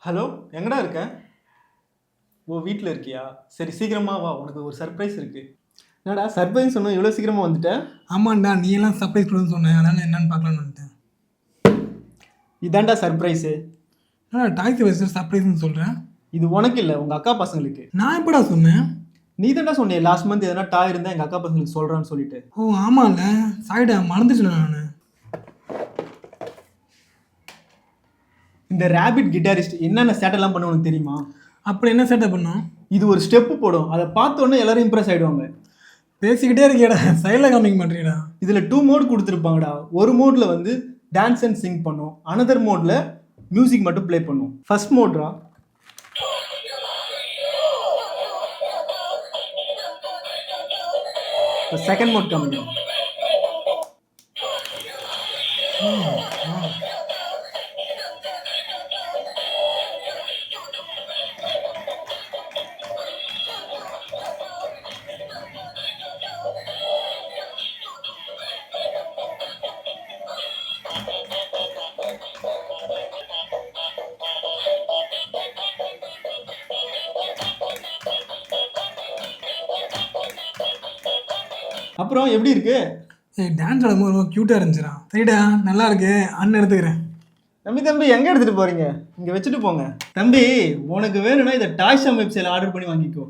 Hello, எங்கடா இருக்க? ஓ, வீட்டில் இருக்கியா? சரி, சீக்கிரமா வா, உனக்கு ஒரு சர்ப்ரைஸ் இருக்கு. என்னடா சர்ப்ரைஸ் சொன்ன இவ்வளோ சீக்கிரமா வந்துட்ட? ஆமாண்டா, நீ எல்லாம் சர்ப்ரைஸ் கொடுன்னு சொன்னேன், அதனால என்னன்னு பார்க்கலான்னு வந்துட்டேன். இதாண்டா சர்ப்ரைஸு. என்னடா டாய்ஸ் வச்சு சர்ப்ரைஸ்னு சொல்கிறேன்? இது உனக்கு இல்லை, உங்கள் அக்கா பசங்களுக்கு. நான் எப்படா சொன்னேன்? நீ தாண்டா சொன்னியே லாஸ்ட் மந்த் எதனா டாய் இருந்தால் எங்கள் அக்கா பசங்களுக்கு சொல்கிறான்னு சொல்லிட்டு. ஓ ஆமாம்ல, சாரிடா மறந்துட்டேன் நான். இந்த ரேபிட் கிட்டாரிஸ்ட் என்னென்ன சேட்டெல்லாம் பண்ண உனக்கு தெரியுமா? அப்படி என்ன சேட்டை பண்ணோம்? இது ஒரு ஸ்டெப்பு போடும், அதை பார்த்த உடனே எல்லாரும் இம்ப்ரெஸ் ஆகிடுவாங்க. பேசிக்கிட்டே இருக்கியடா, சைடில் காமிக்க மாட்டேங்கடா. இதில் 2 மோட் கொடுத்துருப்பாங்கடா. ஒரு மோடில் வந்து டான்ஸ் அண்ட் சிங் பண்ணும், அனதர் மோடில் மியூசிக் மட்டும் ப்ளே பண்ணும். ஃபர்ஸ்ட் மோட்ரா, இப்போ செகண்ட் மோட் காமிக்கும். அப்புறம் எப்படி இருக்கு? ஏய், டான்ஸ் ஆடும்போது ரொம்ப க்யூட்டாக இருந்துச்சுடா. சரிடா, நல்லா இருக்கு, அண்ணன் எடுத்துக்கிறேன். தம்பி எங்கே எடுத்துகிட்டு போகிறீங்க? இங்கே வச்சுட்டு போங்க. தம்பி, உனக்கு வேணும்னா இதை டாய் ஷாப் வெப்சைட்டில் ஆர்டர் பண்ணி வாங்கிக்கோ.